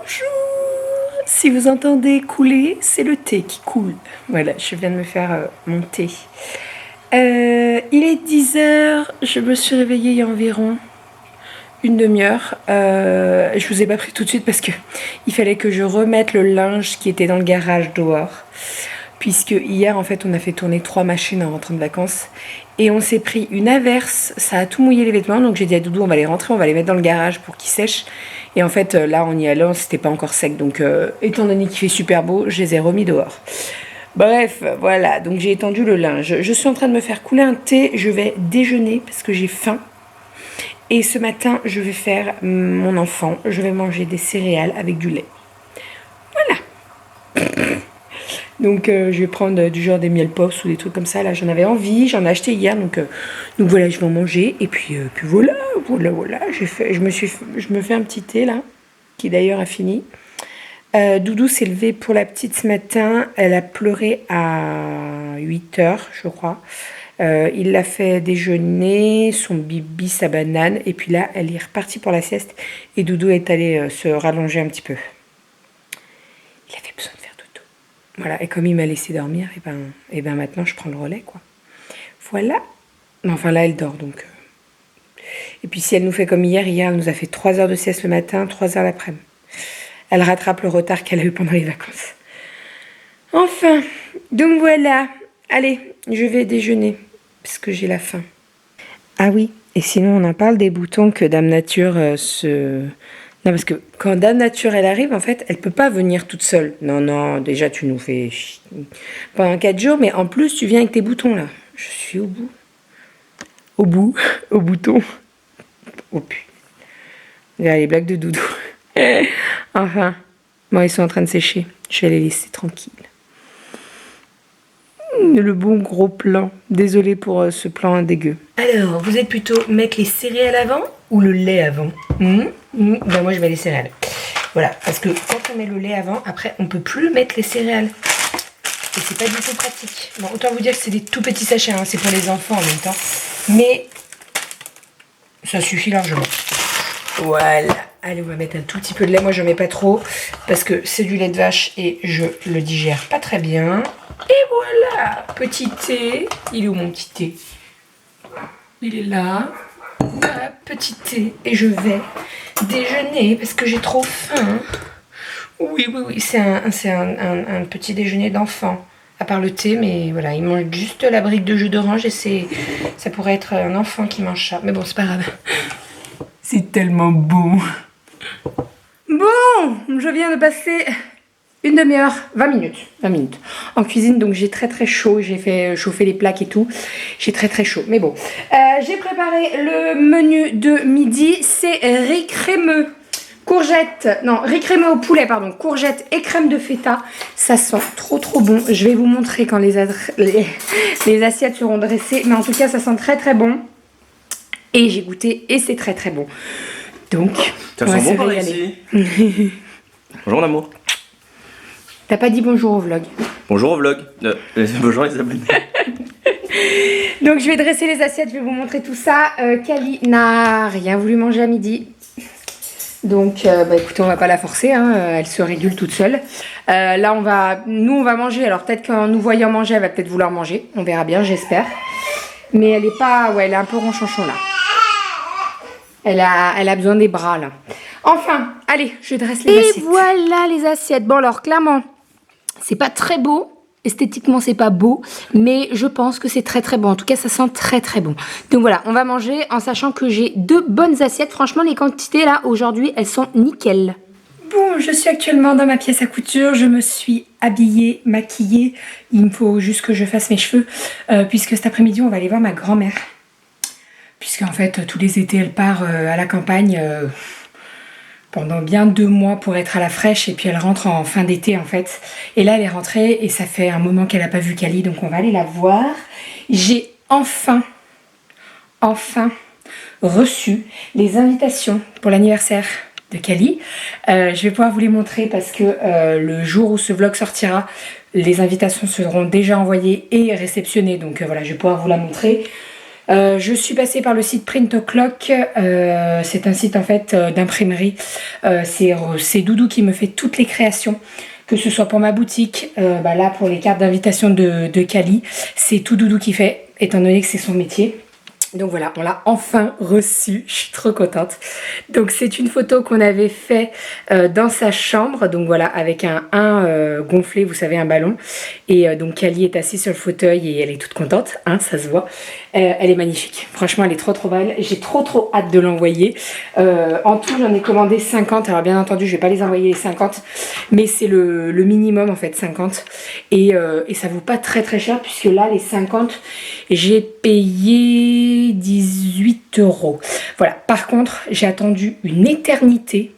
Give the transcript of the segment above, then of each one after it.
Bonjour. Si vous entendez couler, c'est le thé qui coule. Voilà, je viens de me faire mon thé. Il est 10h, je me suis réveillée il y a environ une demi-heure. Je vous ai pas pris tout de suite parce que il fallait que je remette le linge qui était dans le garage dehors. Puisque hier, en fait, on a fait tourner 3 machines en rentrant de vacances. Et on s'est pris une averse, ça a tout mouillé les vêtements. Donc j'ai dit à Doudou, on va les rentrer, on va les mettre dans le garage pour qu'ils sèchent. Et en fait, là, en y allant, c'était pas encore sec. Donc, étant donné qu'il fait super beau, je les ai remis dehors. Bref, voilà, donc j'ai étendu le linge. Je suis en train de me faire couler un thé. Je vais déjeuner parce que j'ai faim. Et ce matin, je vais faire mon enfant. Je vais manger des céréales avec du lait. Voilà. Donc je vais prendre du genre des miel pops ou des trucs comme ça. Là j'en avais envie, j'en ai acheté hier. Donc voilà, je vais en manger. Et puis voilà. Je me fais un petit thé là, qui d'ailleurs a fini. Doudou s'est levé pour la petite ce matin. Elle a pleuré à 8h, je crois. Il l'a fait déjeuner, son bibi, sa banane. Et puis là, elle est repartie pour la sieste. Et Doudou est allé se rallonger un petit peu. Il avait besoin de faire dodo. Voilà, et comme il m'a laissé dormir, et ben maintenant je prends le relais, quoi. Voilà. Enfin là, elle dort, donc. Et puis si elle nous fait comme hier, elle nous a fait 3 heures de sieste le matin, 3 heures l'après-midi. Elle rattrape le retard qu'elle a eu pendant les vacances. Enfin, donc voilà. Allez, je vais déjeuner, parce que j'ai la faim. Ah oui, et sinon on en parle des boutons que Dame Nature Non, parce que quand Dame Nature, elle arrive, en fait, elle peut pas venir toute seule. Non, déjà, tu nous fais pendant 4 jours, mais en plus, tu viens avec tes boutons, là. Je suis au bout. Au bouton. Oh putain. Regarde les blagues de Doudou. Enfin, bon, ils sont en train de sécher. Je vais les laisser tranquilles. Le bon gros plan. Désolée pour ce plan dégueu. Alors, vous êtes plutôt mettre les céréales avant ou le lait avant? Ben moi, je mets les céréales. Voilà, parce que quand on met le lait avant, après, on peut plus mettre les céréales. Et c'est pas du tout pratique. Bon, autant vous dire que c'est des tout petits sachets, hein, c'est pour les enfants en même temps. Mais ça suffit largement. Voilà. Allez, on va mettre un tout petit peu de lait. Moi, je mets pas trop parce que c'est du lait de vache et je le digère pas très bien. Et voilà, petit thé. Il est où mon petit thé? Il est là. Voilà, petit thé. Et je vais déjeuner parce que j'ai trop faim. Oui, c'est un petit déjeuner d'enfant. À part le thé, mais voilà, il mange juste la brique de jus d'orange et ça pourrait être un enfant qui mange ça. Mais bon, c'est pas grave. C'est tellement bon. Bon, je viens de passer une demi-heure, 20 minutes en cuisine, donc j'ai très chaud. J'ai fait chauffer les plaques et tout. J'ai très chaud, mais bon. J'ai préparé le menu de midi. C'est riz crémeux. Riz crémeux au poulet, pardon. Courgettes et crème de feta. Ça sent trop bon. Je vais vous montrer quand les assiettes seront dressées. Mais en tout cas, ça sent très bon. Et j'ai goûté et c'est très bon. Donc, ça sent bon par ici. Bonjour l'amour. T'as pas dit bonjour au vlog. Bonjour au vlog. Bonjour les abonnés. Donc je vais dresser les assiettes, je vais vous montrer tout ça. Kali n'a rien voulu manger à midi. Donc écoutez, on va pas la forcer, hein, elle se régule toute seule. Là on va manger, alors peut-être qu'en nous voyant manger, elle va peut-être vouloir manger. On verra bien, j'espère. Mais elle est pas, elle est un peu ronchonchon là. Elle a besoin des bras là. Enfin, allez, je dresse les assiettes. Et voilà les assiettes. Bon alors clairement, c'est pas très beau. Esthétiquement, c'est pas beau, mais je pense que c'est très bon. En tout cas, ça sent très bon. Donc voilà, on va manger en sachant que j'ai 2 bonnes assiettes. Franchement, les quantités là, aujourd'hui, elles sont nickel. Bon, je suis actuellement dans ma pièce à couture. Je me suis habillée, maquillée. Il me faut juste que je fasse mes cheveux, puisque cet après-midi, on va aller voir ma grand-mère. Puisqu'en fait, tous les étés, elle part à la campagne pendant bien 2 mois pour être à la fraîche. Et puis elle rentre en fin d'été, en fait. Et là, elle est rentrée et ça fait un moment qu'elle n'a pas vu Kali. Donc on va aller la voir. J'ai enfin reçu les invitations pour l'anniversaire de Kali. Je vais pouvoir vous les montrer parce que le jour où ce vlog sortira, les invitations seront déjà envoyées et réceptionnées. Donc voilà, je vais pouvoir vous la montrer. Je suis passée par le site Print O'Clock. C'est un site en fait d'imprimerie. C'est Doudou qui me fait toutes les créations, que ce soit pour ma boutique, là pour les cartes d'invitation de Cali. C'est tout Doudou qui fait, étant donné que c'est son métier. Donc voilà, on l'a enfin reçu, je suis trop contente. Donc c'est une photo qu'on avait fait dans sa chambre, donc voilà, avec un gonflé, vous savez, un ballon. Et donc Cali est assise sur le fauteuil et elle est toute contente, hein, ça se voit. Elle est magnifique, franchement elle est trop belle. J'ai trop hâte de l'envoyer. En tout j'en ai commandé 50, alors bien entendu je vais pas les envoyer les 50, mais c'est le minimum en fait, 50. Et ça vaut pas très cher, puisque là les 50 j'ai payé 18 €. Voilà, par contre j'ai attendu une éternité.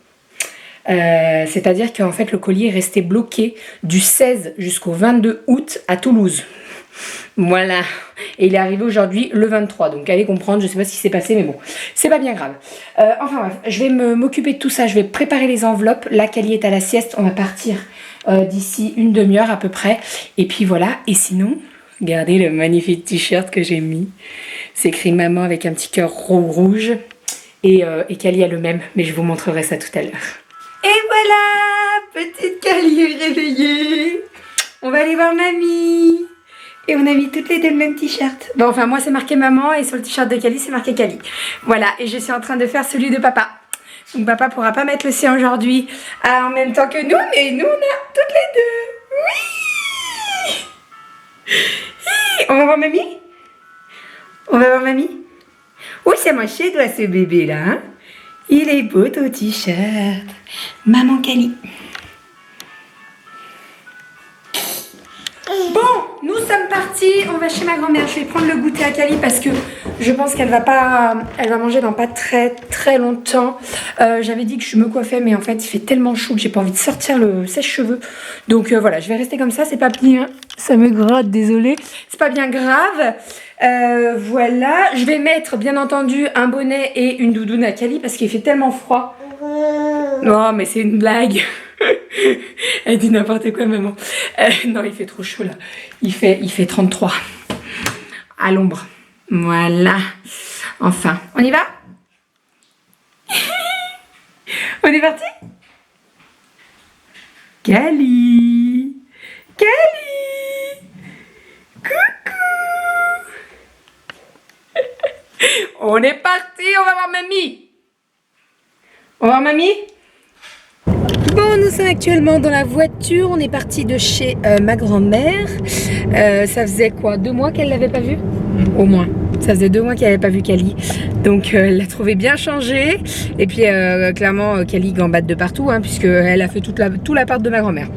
C'est-à-dire qu'en fait le colis est resté bloqué du 16 jusqu'au 22 août à Toulouse. Voilà, et il est arrivé aujourd'hui le 23, donc allez comprendre, je sais pas ce qui s'est passé, mais bon, c'est pas bien grave. Enfin bref, je vais m'occuper de tout ça, je vais préparer les enveloppes. Là, Cali est à la sieste, on va partir d'ici une demi-heure à peu près, et puis voilà. Et sinon, regardez le magnifique t-shirt que j'ai mis, c'est écrit maman avec un petit cœur rouge, et Cali a le même, mais je vous montrerai ça tout à l'heure. Et voilà, petite Cali est réveillée, on va aller voir mamie. Et on a mis toutes les deux le même t-shirt. Bon, enfin, moi, c'est marqué maman et sur le t-shirt de Cali, c'est marqué Cali. Voilà, et je suis en train de faire celui de papa. Donc, papa pourra pas mettre le sien aujourd'hui en même temps que nous, mais nous, on a toutes les deux. Oui! On va voir mamie? On va voir mamie? Oui, c'est moi chez toi, ce bébé-là. Hein, il est beau, ton t-shirt. Maman Cali. Bon, nous sommes partis, on va chez ma grand-mère. Je vais prendre le goûter à Cali parce que je pense qu'elle va manger dans pas très longtemps. J'avais dit que je me coiffais, mais en fait il fait tellement chaud que j'ai pas envie de sortir le sèche-cheveux. Donc voilà, je vais rester comme ça, c'est pas bien. Ça me gratte, désolée. C'est pas bien grave. Voilà, je vais mettre bien entendu un bonnet et une doudoune à Cali parce qu'il fait tellement froid. Non, mais c'est une blague. Elle dit n'importe quoi, maman. Non, il fait trop chaud là. Il fait 33 à l'ombre. Voilà. Enfin, on y va? On est parti? Cali! Cali! Coucou! On est parti, on va voir mamie. On va voir mamie? Bon, nous sommes actuellement dans la voiture, on est parti de chez ma grand-mère. Ça faisait quoi, 2 mois qu'elle l'avait pas vue? Au moins, ça faisait 2 mois qu'elle n'avait pas vu Cali. Donc elle l'a trouvé bien changé. Et puis clairement, Cali gambade de partout, hein, puisqu'elle a fait tout l'appart de ma grand-mère.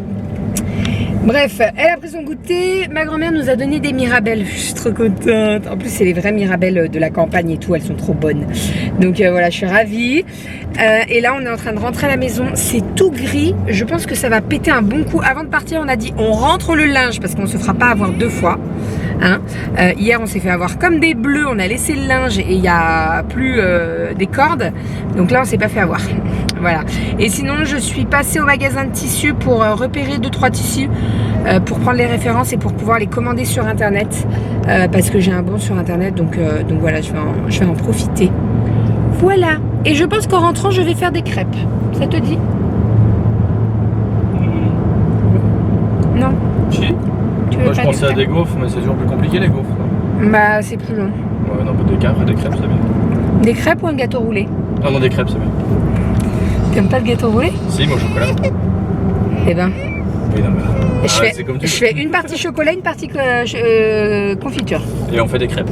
Bref, elle a pris son goûter, ma grand-mère nous a donné des mirabelles, je suis trop contente. En plus c'est les vraies mirabelles de la campagne et tout, elles sont trop bonnes. Donc voilà, je suis ravie. Et là on est en train de rentrer à la maison, c'est tout gris, je pense que ça va péter un bon coup. Avant de partir on a dit on rentre le linge parce qu'on ne se fera pas avoir 2 fois. Hein. Hier on s'est fait avoir comme des bleus, on a laissé le linge et il n'y a plus des cordes. Donc là on s'est pas fait avoir. Voilà. Et sinon je suis passée au magasin de tissus pour repérer 2-3 tissus pour prendre les références et pour pouvoir les commander sur internet parce que j'ai un bon sur internet, donc voilà, je vais en profiter. Voilà. Et je pense qu'en rentrant je vais faire des crêpes. Ça te dit? Non. Si. Moi je pensais à des gaufres, mais c'est toujours plus compliqué les gaufres. Bah c'est plus long. Ouais, non, des crêpes c'est bien. Des crêpes ou un gâteau roulé? Non, des crêpes c'est bien. T'aimes pas le gâteau roulé? Si, moi au chocolat. Eh ben. Oui, non, mais... je fais une partie chocolat, une partie confiture. Et on fait des crêpes.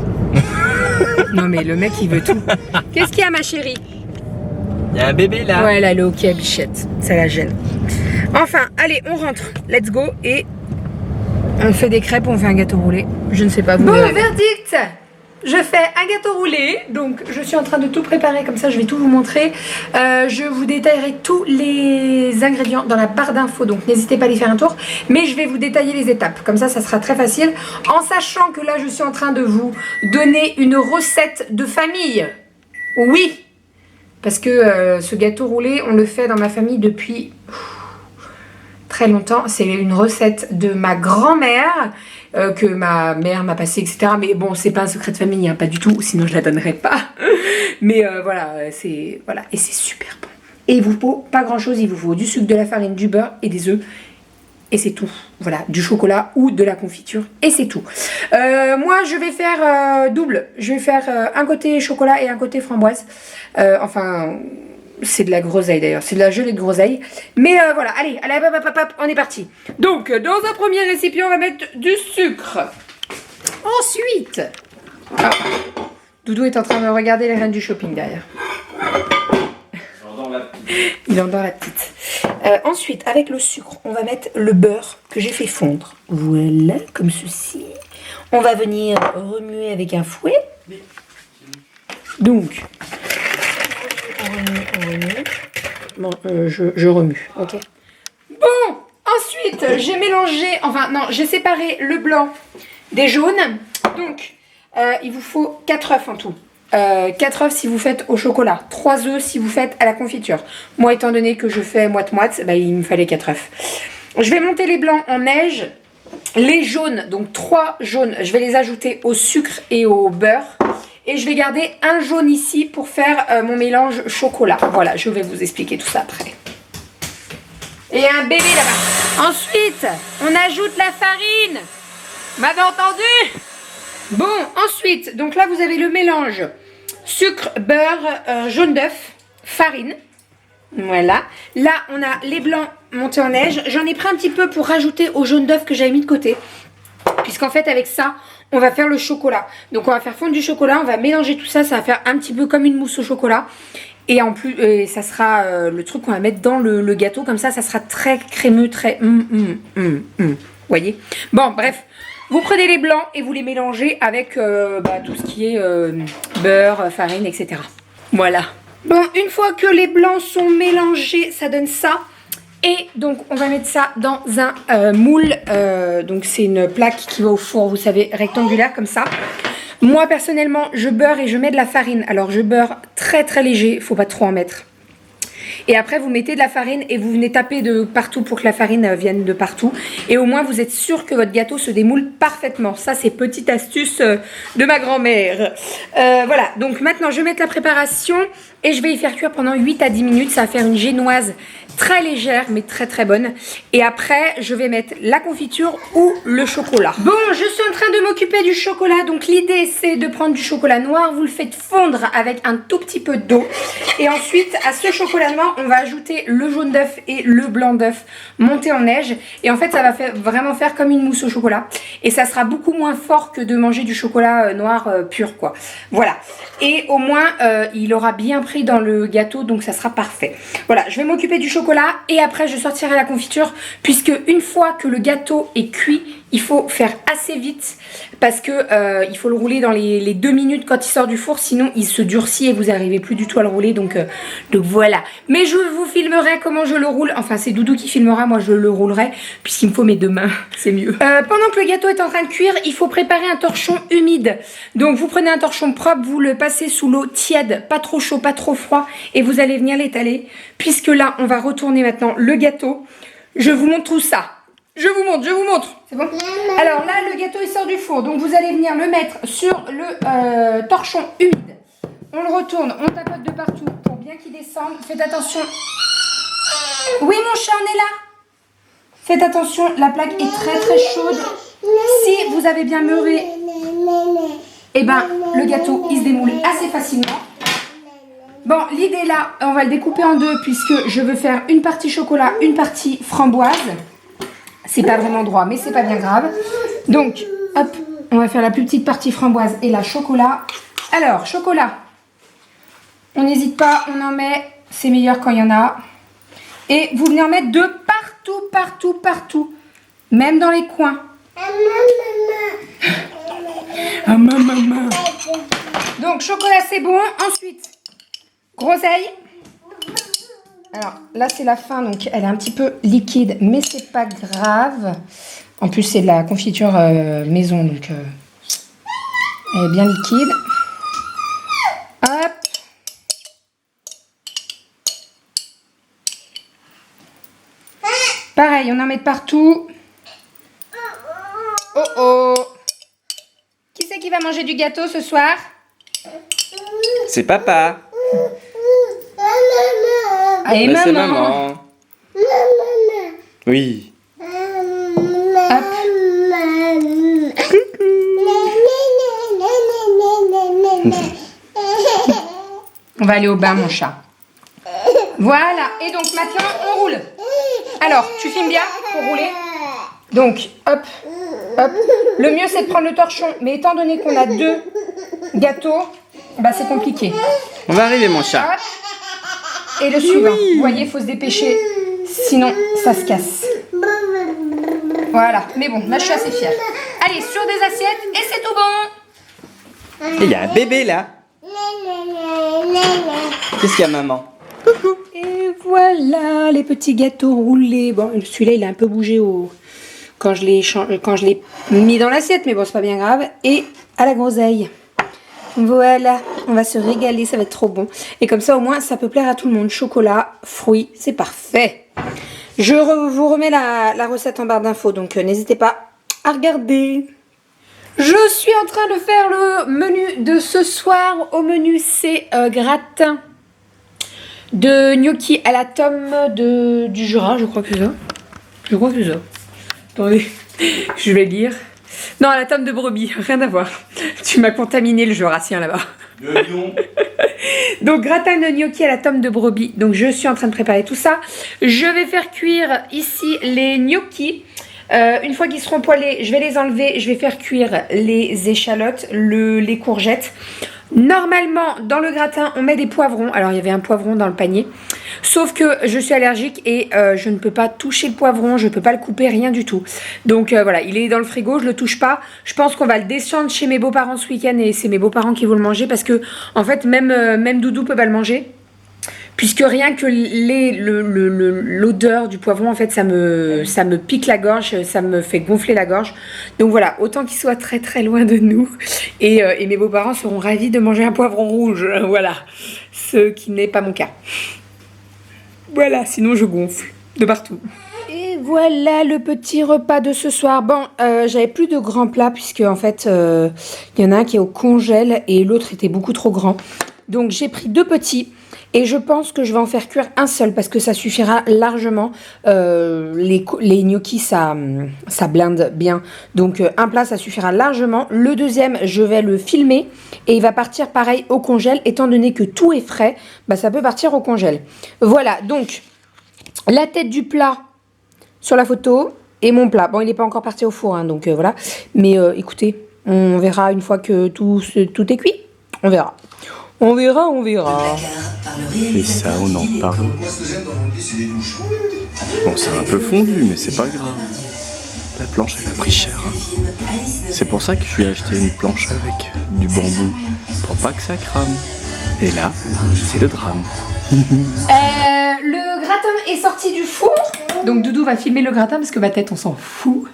Non mais le mec il veut tout. Qu'est-ce qu'il y a ma chérie? Il y a un bébé là. Ouais, elle est ok à bichette, ça la gêne. Enfin, allez, on rentre, let's go. Et on fait des crêpes ou on fait un gâteau roulé? Je ne sais pas, vous verrez. Verdict! Je fais un gâteau roulé, donc je suis en train de tout préparer, comme ça je vais tout vous montrer. Je vous détaillerai tous les ingrédients dans la barre d'infos, donc n'hésitez pas à y faire un tour. Mais je vais vous détailler les étapes, comme ça sera très facile. En sachant que là je suis en train de vous donner une recette de famille. Oui, parce que ce gâteau roulé, on le fait dans ma famille depuis très longtemps. C'est une recette de ma grand-mère que ma mère m'a passée, etc. Mais bon, c'est pas un secret de famille, hein, pas du tout, sinon je la donnerais pas. Mais voilà, voilà, et c'est super bon. Et il vous faut pas grand-chose, il vous faut du sucre, de la farine, du beurre et des œufs. Et c'est tout. Voilà, du chocolat ou de la confiture. Et c'est tout. Moi, je vais faire double. Je vais faire un côté chocolat et un côté framboise. Enfin, c'est de la groseille d'ailleurs. C'est de la gelée de groseille. Mais voilà, allez, on est parti. Donc, dans un premier récipient, on va mettre du sucre. Ensuite... Ah, Doudou est en train de regarder les reines du shopping derrière. Il endort la petite. Ensuite, avec le sucre, on va mettre le beurre que j'ai fait fondre. Voilà, comme ceci. On va venir remuer avec un fouet. Donc, on remue. Bon, je remue, ok. Bon, ensuite, j'ai mélangé, enfin non, j'ai séparé le blanc des jaunes. Donc, il vous faut 4 œufs en tout. 4 œufs si vous faites au chocolat, 3 œufs si vous faites à la confiture. Moi, étant donné que je fais moite-moite, bah, il me fallait 4 œufs. Je vais monter les blancs en neige. Les jaunes, donc 3 jaunes, je vais les ajouter au sucre et au beurre. Et je vais garder un jaune ici pour faire mon mélange chocolat. Voilà, je vais vous expliquer tout ça après. Et un bébé là-bas. Ensuite, on ajoute la farine. Vous m'avez entendu? Bon, ensuite, donc là, vous avez le mélange sucre, beurre, jaune d'œuf, farine. Voilà. Là, on a les blancs montés en neige. J'en ai pris un petit peu pour rajouter au jaune d'œuf que j'avais mis de côté. Puisqu'en fait, avec ça, on va faire le chocolat. Donc, on va faire fondre du chocolat. On va mélanger tout ça. Ça va faire un petit peu comme une mousse au chocolat. Et en plus, ça sera le truc qu'on va mettre dans le gâteau. Comme ça sera très crémeux, très... voyez? Bon, bref. Vous prenez les blancs et vous les mélangez avec tout ce qui est beurre, farine, etc. Voilà. Bon, une fois que les blancs sont mélangés, ça donne ça. Et donc, on va mettre ça dans un moule. Donc, c'est une plaque qui va au four, vous savez, rectangulaire comme ça. Moi, personnellement, je beurre et je mets de la farine. Alors, je beurre très, très léger. Il ne faut pas trop en mettre. Et après, vous mettez de la farine et vous venez taper de partout pour que la farine vienne de partout. Et au moins, vous êtes sûr que votre gâteau se démoule parfaitement. Ça, c'est petite astuce de ma grand-mère. Voilà, donc maintenant, je vais mettre la préparation et je vais y faire cuire pendant 8 à 10 minutes. Ça va faire une génoise très légère, mais très très bonne. Et après, je vais mettre la confiture ou le chocolat. Bon, je suis en train de m'occuper du chocolat. Donc, l'idée, c'est de prendre du chocolat noir. Vous le faites fondre avec un tout petit peu d'eau. Et ensuite, à ce chocolat noir, on va ajouter le jaune d'œuf et le blanc d'œuf monté en neige. Et en fait, ça va vraiment faire comme une mousse au chocolat. Et ça sera beaucoup moins fort que de manger du chocolat noir pur, quoi. Voilà. Et au moins, il aura bien pris dans le gâteau, donc ça sera parfait. Voilà, je vais m'occuper du chocolat et après, je sortirai la confiture. Puisque une fois que le gâteau est cuit, il faut faire assez vite parce que il faut le rouler dans les 2 minutes quand il sort du four, sinon il se durcit et vous n'arrivez plus du tout à le rouler, donc voilà. Mais je vous filmerai comment je le roule, enfin c'est Doudou qui filmera, moi je le roulerai puisqu'il me faut mes 2 mains, c'est mieux. Pendant que le gâteau est en train de cuire, il faut préparer un torchon humide. Donc vous prenez un torchon propre, vous le passez sous l'eau tiède, pas trop chaud, pas trop froid, et vous allez venir l'étaler, puisque là on va retourner maintenant le gâteau. Je vous montre tout ça. Je vous montre. C'est bon? Alors là, le gâteau il sort du four. Donc vous allez venir le mettre sur le torchon humide. On le retourne, on tapote de partout pour bien qu'il descende. Faites attention. Oui mon chat, on est là. Faites attention, la plaque est très très chaude. Si vous avez bien meuré, eh ben le gâteau il se démoule assez facilement. Bon, l'idée là, on va le découper en deux puisque je veux faire une partie chocolat, une partie framboise. C'est pas vraiment droit, mais c'est pas bien grave. Donc, hop, on va faire la plus petite partie framboise et la chocolat. Alors, chocolat, on n'hésite pas, on en met, c'est meilleur quand il y en a. Et vous venez en mettre de partout. Même dans les coins. Ah, maman. Donc, chocolat, c'est bon. Ensuite, groseille. Alors là c'est la fin, donc elle est un petit peu liquide, mais c'est pas grave. En plus c'est de la confiture maison, donc elle est bien liquide. Hop. Pareil, on en met de partout. Oh oh. Qui c'est qui va manger du gâteau ce soir? C'est papa. Et Mais maman. c'est maman. Oui. Hop. On va aller au bain, mon chat. Voilà. Et donc maintenant, on roule. Alors, tu filmes bien pour rouler. Donc, hop, hop. Le mieux, c'est de prendre le torchon. Mais étant donné qu'on a 2 gâteaux, bah, c'est compliqué. On va arriver, mon chat. Hop. Et le suivant. Vous voyez, il faut se dépêcher. Sinon, ça se casse. Voilà. Mais bon, là, je suis assez fière. Allez, sur des assiettes et c'est tout bon. Et il y a un bébé là. Qu'est-ce qu'il y a, maman? Et voilà, les petits gâteaux roulés. Bon, celui-là, il a un peu bougé quand je l'ai mis dans l'assiette, mais bon, c'est pas bien grave. Et à la groseille. Voilà, on va se régaler, ça va être trop bon. Et comme ça, au moins, ça peut plaire à tout le monde. Chocolat, fruits, c'est parfait. Je vous remets la recette en barre d'infos, donc n'hésitez pas à regarder. Je suis en train de faire le menu de ce soir. Au menu, c'est gratin de gnocchi à la tome du Jura, je crois que c'est ça. Je crois que c'est ça. Attendez, je vais lire. Non, à la tome de brebis, rien à voir. Tu m'as contaminé le Jurassien là-bas. Donc, gratin de gnocchi à la tome de brebis. Donc, je suis en train de préparer tout ça. Je vais faire cuire ici les gnocchis. Une fois qu'ils seront poêlés, je vais les enlever. Je vais faire cuire les échalotes, les courgettes. Normalement, dans le gratin, on met des poivrons. Alors, il y avait un poivron dans le panier. Sauf que je suis allergique et je ne peux pas toucher le poivron. Je ne peux pas le couper, rien du tout. Donc, voilà, il est dans le frigo. Je ne le touche pas. Je pense qu'on va le descendre chez mes beaux-parents ce week-end. Et c'est mes beaux-parents qui vont le manger. Parce que, en fait, même Doudou peut pas le manger. Puisque rien que l'odeur du poivron, en fait, ça me pique la gorge, ça me fait gonfler la gorge. Donc voilà, autant qu'il soit très très loin de nous. Et mes beaux-parents seront ravis de manger un poivron rouge. Voilà, ce qui n'est pas mon cas. Voilà, sinon je gonfle de partout. Et voilà le petit repas de ce soir. Bon, j'avais plus de grands plats puisque en fait, il y en a un qui est au congèle et l'autre était beaucoup trop grand. Donc j'ai pris 2 petits. Et je pense que je vais en faire cuire un seul parce que ça suffira largement. Les gnocchis, ça blinde bien. Donc un plat, ça suffira largement. Le deuxième, je vais le filmer et il va partir pareil au congèle. Étant donné que tout est frais, bah, ça peut partir au congèle. Voilà, donc la tête du plat sur la photo et mon plat. Bon, il n'est pas encore parti au four, hein, donc voilà. Mais écoutez, on verra une fois que tout est cuit. On verra. On verra, on verra. Et ça, on en parle. Bon, c'est un peu fondu, mais c'est pas grave. La planche, elle a pris cher. C'est pour ça que je lui ai acheté une planche avec du bambou. Pour pas que ça crame. Et là, c'est le drame. Le gratin est sorti du four. Donc Doudou va filmer le gratin parce que ma tête, on s'en fout.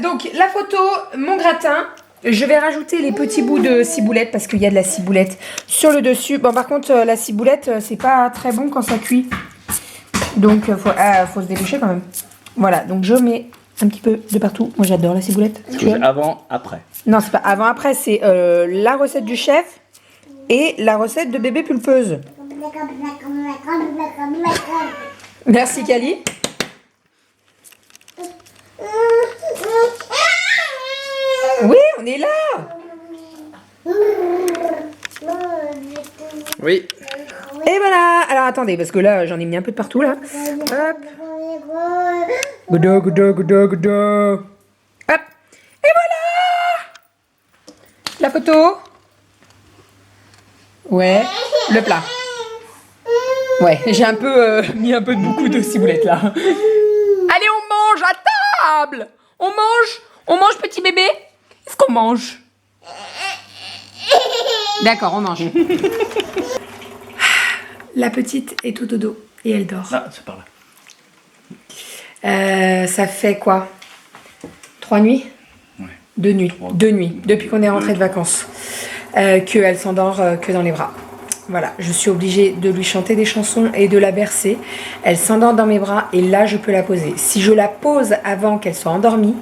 Donc la photo, mon gratin. Je vais rajouter les petits bouts de ciboulette parce qu'il y a de la ciboulette sur le dessus. Bon, par contre, la ciboulette, c'est pas très bon quand ça cuit. Donc, faut se dépêcher quand même. Voilà, donc je mets un petit peu de partout. Moi, j'adore la ciboulette. Avant, après. Non, c'est pas avant, après. C'est la recette du chef et la recette de bébé pulpeuse. Merci, Kali. Oui, on est là. Oui. Et voilà. Alors attendez, parce que là, j'en ai mis un peu de partout là. Hop. Gouda, gouda, gouda, gouda. Hop. Et voilà. La photo. Ouais. Le plat. Ouais, j'ai un peu mis un peu de beaucoup de ciboulette là. Allez, on mange à table. On mange petit bébé. Est-ce qu'on mange? D'accord, on mange. La petite est au dodo et elle dort. Ah, c'est par là. Ça fait quoi? 3 nuits? Ouais. 2 nuits. 2 nuits, depuis qu'on est rentré de vacances. Qu'elle s'endort que dans les bras. Voilà, je suis obligée de lui chanter des chansons et de la bercer. Elle s'endort dans mes bras et là, je peux la poser. Si je la pose avant qu'elle soit endormie,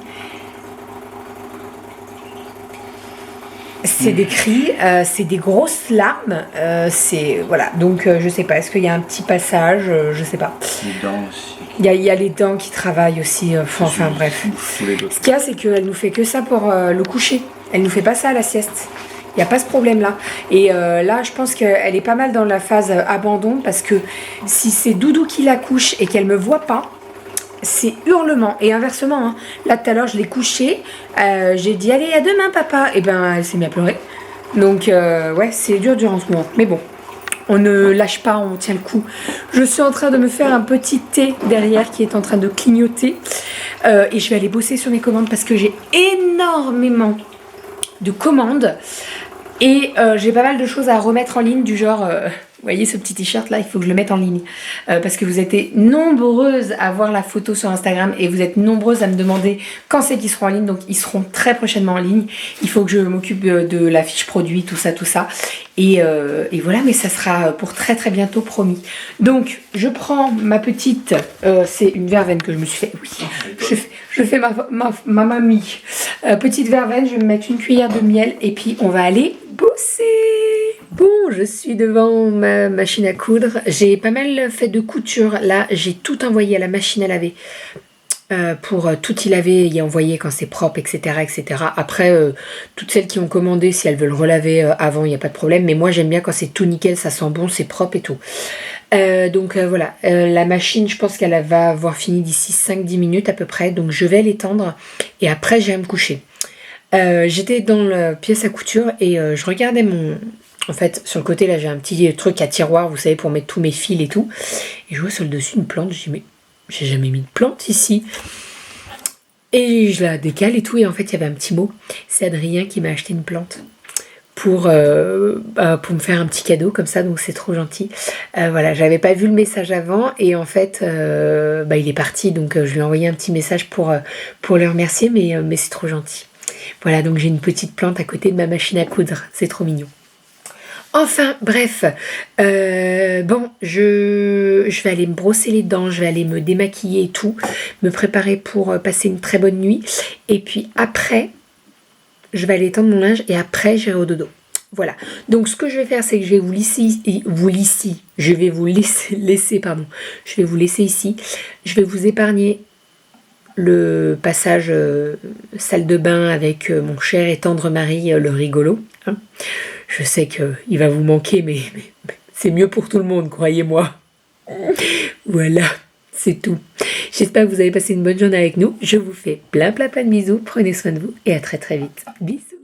c'est des cris, c'est des grosses larmes. C'est voilà. Donc, je sais pas. Est-ce qu'il y a un petit passage je sais pas. Les dents aussi. Il y a les dents qui travaillent aussi. Enfin, bref. Ce qu'il y a, c'est qu'elle nous fait que ça pour le coucher. Elle nous fait pas ça à la sieste. Il n'y a pas ce problème-là. Et là, je pense qu'elle est pas mal dans la phase abandon parce que si c'est Doudou qui la couche et qu'elle me voit pas, c'est hurlement. Et inversement, hein. Là, tout à l'heure, je l'ai couchée. J'ai dit, allez, à demain, papa. Et ben, elle s'est mise à pleurer. Donc, ouais, c'est dur en ce moment. Mais bon, on ne lâche pas, on tient le coup. Je suis en train de me faire un petit thé derrière qui est en train de clignoter. Et je vais aller bosser sur mes commandes parce que j'ai énormément de commandes. Et j'ai pas mal de choses à remettre en ligne du genre, vous voyez ce petit t-shirt là, il faut que je le mette en ligne. Parce que vous êtes nombreuses à voir la photo sur Instagram et vous êtes nombreuses à me demander quand c'est qu'ils seront en ligne. Donc ils seront très prochainement en ligne. Il faut que je m'occupe de la fiche produit, tout ça. Et voilà, mais ça sera pour très très bientôt, promis. Donc je prends ma petite, c'est une verveine que je me suis fait, oui, je fais ma mamie. Petite verveine, je vais me mettre une cuillère de miel et puis on va aller bosser. Bon, je suis devant ma machine à coudre. J'ai pas mal fait de couture. Là, j'ai tout envoyé à la machine à laver. Pour tout y laver, y envoyer quand c'est propre, etc. etc. Après, toutes celles qui ont commandé, si elles veulent relaver avant, il n'y a pas de problème. Mais moi, j'aime bien quand c'est tout nickel, ça sent bon, c'est propre et tout. Donc voilà, la machine, je pense qu'elle va avoir fini d'ici 5-10 minutes à peu près. Donc je vais l'étendre et après, je vais me coucher. J'étais dans la pièce à couture et je regardais mon... En fait, sur le côté, là, j'ai un petit truc à tiroir, vous savez, pour mettre tous mes fils et tout. Et je vois sur le dessus une plante, je dis, mais j'ai jamais mis de plante ici. Et je la décale et tout, et en fait, il y avait un petit mot. C'est Adrien qui m'a acheté une plante pour me faire un petit cadeau comme ça, donc c'est trop gentil. Voilà, j'avais pas vu le message avant, et en fait, il est parti, donc je lui ai envoyé un petit message pour le remercier, mais c'est trop gentil. Voilà, donc j'ai une petite plante à côté de ma machine à coudre, c'est trop mignon. Enfin, bref, bon, je vais aller me brosser les dents, je vais aller me démaquiller et tout, me préparer pour passer une très bonne nuit. Et puis après, je vais aller étendre mon linge et après, j'irai au dodo. Voilà. Donc, ce que je vais faire, c'est que je vais vous laisser ici. Je vais vous laisser ici. Je vais vous épargner le passage salle de bain avec mon cher et tendre mari, le rigolo. Hein. Je sais qu'il va vous manquer, mais c'est mieux pour tout le monde, croyez-moi. Voilà, c'est tout. J'espère que vous avez passé une bonne journée avec nous. Je vous fais plein de bisous. Prenez soin de vous et à très très vite. Bisous.